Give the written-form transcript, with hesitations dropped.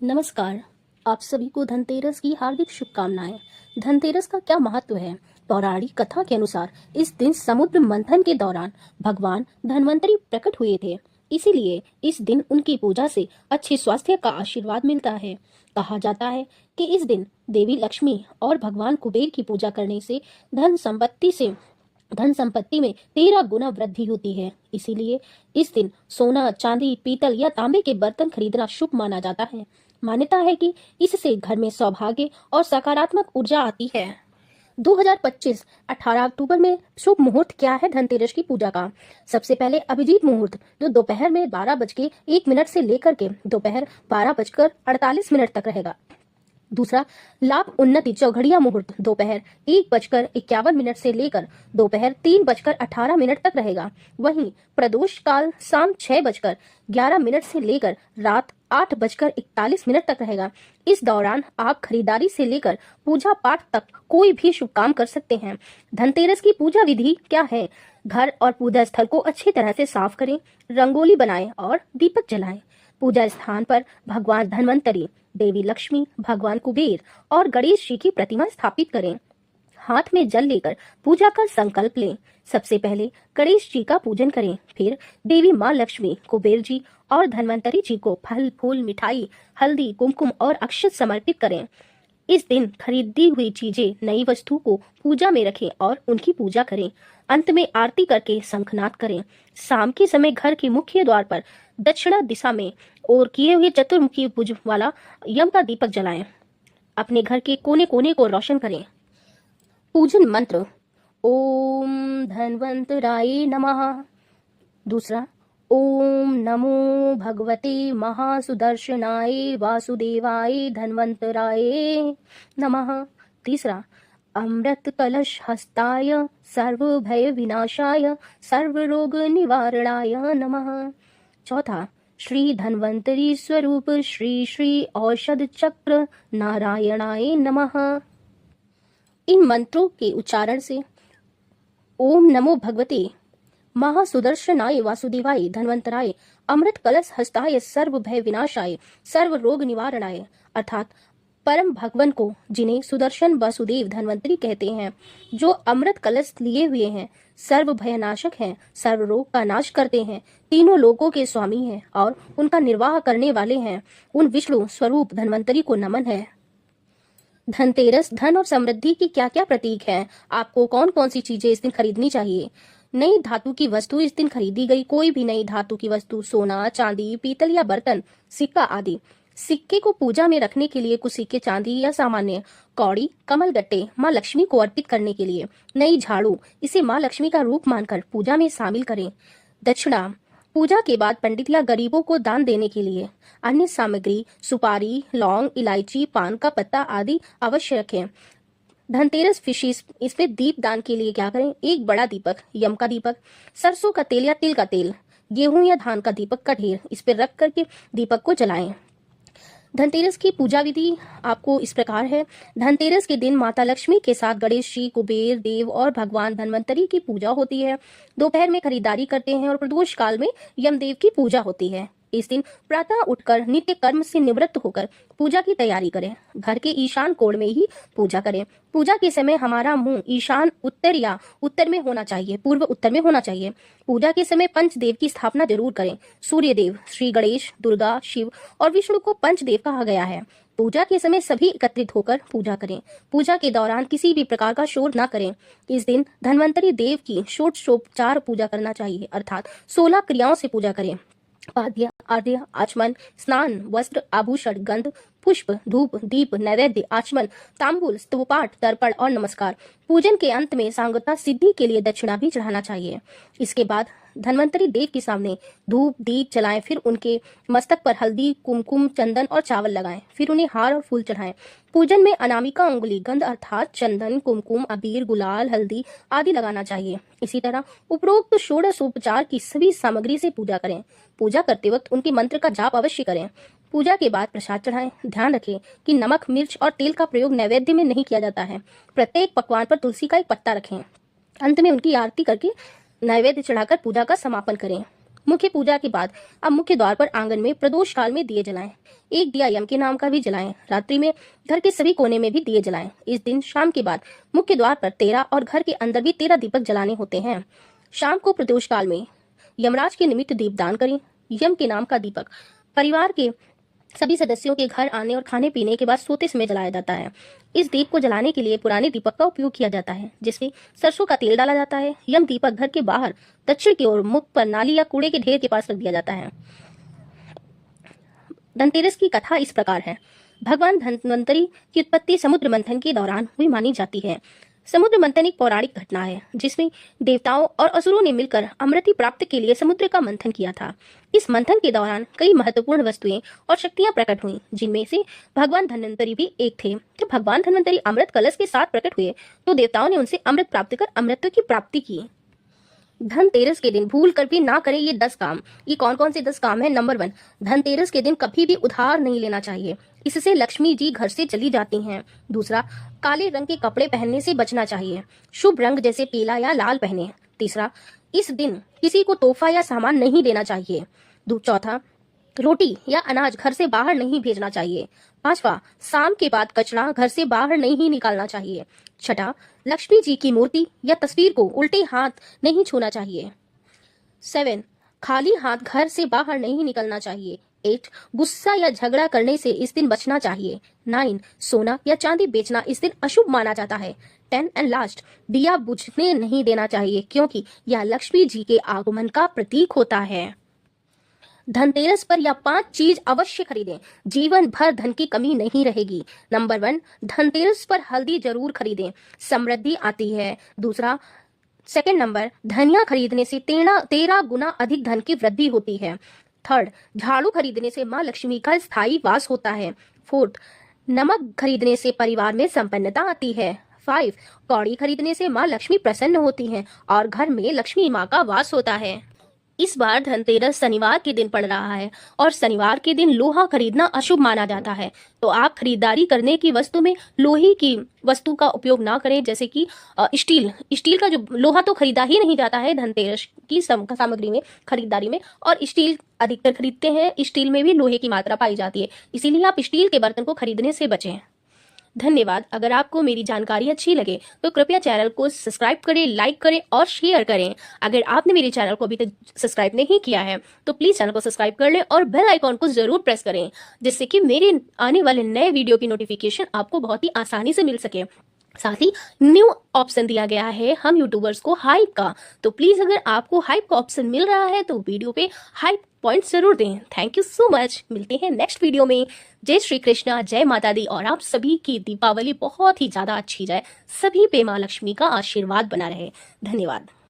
नमस्कार। आप सभी को धनतेरस की हार्दिक शुभकामनाएं। धनतेरस का क्या महत्व है? पौराणिक कथा के अनुसार इस दिन समुद्र मंथन के दौरान भगवान धन्वंतरी प्रकट हुए थे। इसीलिए इस दिन उनकी पूजा से अच्छे स्वास्थ्य का आशीर्वाद मिलता है। कहा जाता है कि इस दिन देवी लक्ष्मी और भगवान कुबेर की पूजा करने से धन संपत्ति में 13 गुना वृद्धि होती है। इसीलिए इस दिन सोना, चांदी, पीतल या तांबे के बर्तन खरीदना शुभ माना जाता है। मान्यता है कि इससे घर में सौभाग्य और सकारात्मक ऊर्जा आती है। 2025 18 अक्टूबर में शुभ मुहूर्त क्या है धनतेरस की पूजा का? सबसे पहले अभिजीत मुहूर्त, जो दोपहर में 12:01 से लेकर के दोपहर 12:48 तक रहेगा। दूसरा, लाभ उन्नति चौघड़िया मुहूर्त, दोपहर 1:51 से लेकर दोपहर 3:18 तक रहेगा। वहीं प्रदोष काल शाम 6:11 से लेकर रात 8:41 तक रहेगा। इस दौरान आप खरीदारी से लेकर पूजा पाठ तक कोई भी शुभ काम कर सकते हैं। धनतेरस की पूजा विधि क्या है? घर और पूजा स्थल को अच्छी तरह से साफ करें, रंगोली बनाएं और दीपक जलाएं। पूजा स्थान पर भगवान धन्वंतरी, देवी लक्ष्मी, भगवान कुबेर और गणेश जी की प्रतिमा स्थापित करें। हाथ में जल लेकर पूजा का संकल्प लें। सबसे पहले गणेश जी का पूजन करें, फिर देवी माँ लक्ष्मी, कुबेर जी और धन्वंतरी जी को फल, फूल, मिठाई, हल्दी, कुमकुम और अक्षत समर्पित करें। इस दिन खरीदी हुई चीजें, नई वस्तु को पूजा में रखें और उनकी पूजा करें। अंत में आरती करके शंखनाद करें। शाम के समय घर के मुख्य द्वार पर दक्षिणा दिशा में और किए हुए चतुर्मुखी भुज वाला यम का दीपक जलाएं। अपने घर के कोने कोने को रोशन करें। पूजन मंत्र: ओम धन्वंतराय नमः। दूसरा, ओम नमो भगवते महासुदर्शनाय वासुदेवाय धन्वंतराय नमः। तीसरा, अमृत कलश हस्ताय सर्वभय विनाशाय सर्वरोग निवारणाय नमः। चौथा, श्री धन्वंतरी स्वरूप श्री श्री औषध चक्र नारायणाय नमः। इन मंत्रों के उच्चारण से ओम नमो भगवते महासुदर्शनाय वासुदेवाय धन्वंतराय अमृत कलश हस्ताय सर्व भय विनाशाय सर्व रोग निवारणाय अर्थात परम भगवान को, जिन्हें सुदर्शन वासुदेव धन्वंतरी कहते हैं, जो अमृत कलश लिए हुए हैं, सर्व भयनाशक हैं, सर्व रोग का नाश करते हैं, तीनों लोकों के स्वामी हैं और उनका निर्वाह करने वाले हैं, उन विष्णु स्वरूप धन्वंतरी को नमन है। धनतेरस धन और समृद्धि की क्या क्या प्रतीक हैं? आपको कौन कौन सी चीजें इस दिन खरीदनी चाहिए? नई धातु की वस्तु इस दिन खरीदी गई कोई भी नई धातु की वस्तु, सोना, चांदी, पीतल या बर्तन, सिक्का आदि। सिक्के को पूजा में रखने के लिए कुछ सिक्के चांदी या सामान्य कौड़ी, कमल गट्टे माँ लक्ष्मी को अर्पित करने के लिए। नई झाड़ू, इसे माँ लक्ष्मी का रूप मानकर पूजा में शामिल करें। दक्षिणा, पूजा के बाद पंडित या गरीबों को दान देने के लिए। अन्य सामग्री, सुपारी, लौंग, इलायची, पान का पत्ता आदि अवश्य रखें। धनतेरस विशेष इसमें दीप दान के लिए क्या करें? एक बड़ा दीपक, यम का दीपक, सरसों का तेल या तिल का तेल, गेहूं या धान का दीपक का ढेर, इस पर रख करके दीपक को जलाएं। धनतेरस की पूजा विधि आपको इस प्रकार है। धनतेरस के दिन माता लक्ष्मी के साथ गणेश जी, कुबेर देव और भगवान धन्वंतरी की पूजा होती है। दोपहर में खरीदारी करते हैं और प्रदोष काल में यमदेव की पूजा होती है। इस दिन प्रातः उठकर नित्य कर्म से निवृत्त होकर पूजा की तैयारी करें। घर के ईशान कोण में ही पूजा करें। पूजा के समय हमारा मुंह ईशान उत्तर या उत्तर में होना चाहिए, पूर्व उत्तर में होना चाहिए। पूजा के समय पंचदेव की स्थापना जरूर करें। सूर्य देव, श्री गणेश, दुर्गा, शिव और विष्णु को पंचदेव कहा गया है। पूजा के समय सभी एकत्रित होकर पूजा करें। पूजा के दौरान किसी भी प्रकार का शोर न करें। इस दिन धन्वंतरी देव की षोडशोपचार पूजा करना चाहिए, अर्थात 16 क्रियाओं से पूजा करें। पाद्य, आद्य, आचमन, स्नान, वस्त्र, आभूषण, गंध, पुष्प, धूप, दीप, नैवेद्य, आचमन, तांबूल, स्तवपाठ, तर्पण और नमस्कार। पूजन के अंत में सांगता सिद्धि के लिए दक्षिणा भी चढ़ाना चाहिए। इसके बाद धन्वंतरी देव के सामने धूप दीप जलाएं, फिर उनके मस्तक पर हल्दी, कुमकुम, चंदन और चावल लगाएं, फिर उन्हें हार और फूल चढ़ाएं। पूजन में अनामिका अंगुली गंध अर्थात चंदन, कुमकुम, अबीर, गुलाल, हल्दी आदि लगाना चाहिए। इसी तरह उपरोक्त षोडशोपचार की सभी सामग्री से पूजा करें। पूजा करते वक्त उनके मंत्र का जाप अवश्य करें। पूजा के बाद प्रसाद चढ़ाएं। ध्यान रखें कि नमक, मिर्च और तेल का प्रयोग नैवेद्य में नहीं किया जाता है। प्रत्येक पकवान पर तुलसी का एक पत्ता रखें। अंत में उनकी आरती करके नैवेद्य चढ़ाकर पूजा का समापन करें। मुख्य पूजा के बाद अब मुख्य द्वार पर आंगन में प्रदोष काल में दिए जलाएं। एक दिया यम के नाम का भी जलाएं। रात्रि में घर के सभी कोने में भी दिए जलाएं। इस दिन शाम के बाद मुख्य द्वार पर 13 और घर के अंदर भी 13 दीपक जलाने होते हैं। शाम को प्रदोष काल में यमराज के निमित्त दीपदान करें। यम के नाम का दीपक परिवार के सभी सदस्यों के घर आने और खाने पीने के बाद सोते समय जलाया जाता है। इस दीप को जलाने के लिए पुराने दीपक का उपयोग किया जाता है, जिसमें सरसों का तेल डाला जाता है। यम दीपक घर के बाहर दक्षिण की ओर मुख पर नाली या कूड़े के ढेर के पास रख दिया जाता है। धनतेरस की कथा इस प्रकार है। भगवान धन्वंतरी की उत्पत्ति समुद्र मंथन के दौरान हुई मानी जाती है। समुद्र मंथन एक पौराणिक घटना है जिसमें देवताओं और असुरों ने मिलकर अमृति प्राप्त के लिए समुद्र का मंथन किया था। इस मंथन के दौरान कई महत्वपूर्ण वस्तुएं और शक्तियां प्रकट हुईं, जिनमें से भगवान धन्वंतरी भी एक थे। जब भगवान धन्वंतरी अमृत कलश के साथ प्रकट हुए तो देवताओं ने उनसे अमृत प्राप्त कर अमृतत्व की प्राप्ति की। धनतेरस के दिन भूल कर भी ना करें ये 10 काम। ये कौन कौन से 10 काम है? नंबर 1, धनतेरस के दिन कभी भी उधार नहीं लेना चाहिए, इससे लक्ष्मी जी घर से चली जाती हैं। दूसरा, काले रंग के कपड़े पहनने से बचना चाहिए, शुभ रंग जैसे पीला या लाल पहने। तीसरा, इस दिन किसी को तोहफा या सामान नहीं देना चाहिए। चौथा, रोटी या अनाज घर से बाहर नहीं भेजना चाहिए। पांचवा, शाम के बाद कचरा घर से बाहर नहीं निकालना चाहिए। छठा, लक्ष्मी जी की मूर्ति या तस्वीर को उल्टे हाथ नहीं छूना चाहिए। 7, खाली हाथ घर से बाहर नहीं निकलना चाहिए। 8, गुस्सा या झगड़ा करने से इस दिन बचना चाहिए। 9, सोना या चांदी बेचना इस दिन अशुभ माना जाता है। 10 एंड लास्ट, दिया बुझने नहीं देना चाहिए, क्योंकि यह लक्ष्मी जी के आगमन का प्रतीक होता है। धनतेरस पर यह 5 चीज अवश्य खरीदें, जीवन भर धन की कमी नहीं रहेगी। नंबर 1, धनतेरस पर हल्दी जरूर खरीदें, समृद्धि आती है। दूसरा, सेकंड नंबर, धनिया खरीदने से 13 गुना अधिक धन की वृद्धि होती है। थर्ड, झाड़ू खरीदने से माँ लक्ष्मी का स्थायी वास होता है। फोर्थ, नमक खरीदने से परिवार में संपन्नता आती है। 5, कौड़ी खरीदने से माँ लक्ष्मी प्रसन्न होती हैं और घर में लक्ष्मी माँ का वास होता है। इस बार धनतेरस शनिवार के दिन पड़ रहा है और शनिवार के दिन लोहा खरीदना अशुभ माना जाता है, तो आप खरीदारी करने की वस्तु में लोहे की वस्तु का उपयोग ना करें, जैसे कि स्टील का जो लोहा तो खरीदा ही नहीं जाता है धनतेरस की सामग्री में, खरीदारी में, और स्टील अधिकतर खरीदते हैं। स्टील में भी लोहे की मात्रा पाई जाती है, इसीलिए आप स्टील के बर्तन को खरीदने से बचें। धन्यवाद। अगर आपको मेरी जानकारी अच्छी लगे तो कृपया चैनल को सब्सक्राइब करें, लाइक करें और शेयर करें। अगर आपने मेरे चैनल को अभी तक सब्सक्राइब नहीं किया है तो प्लीज़ चैनल को सब्सक्राइब कर लें और बेल आइकॉन को ज़रूर प्रेस करें, जिससे कि मेरे आने वाले नए वीडियो की नोटिफिकेशन आपको बहुत ही आसानी से मिल सके। साथ ही न्यू ऑप्शन दिया गया है हम यूट्यूबर्स को हाइप का, तो प्लीज़ अगर आपको हाइप का ऑप्शन मिल रहा है तो वीडियो पे हाइप पॉइंट जरूर दें। Thank you so much. मिलते हैं नेक्स्ट वीडियो में। जय श्री कृष्णा, जय माता दी, और आप सभी की दीपावली बहुत ही ज़्यादा अच्छी जाए। सभी पे माँ लक्ष्मी का आशीर्वाद बना रहे। धन्यवाद।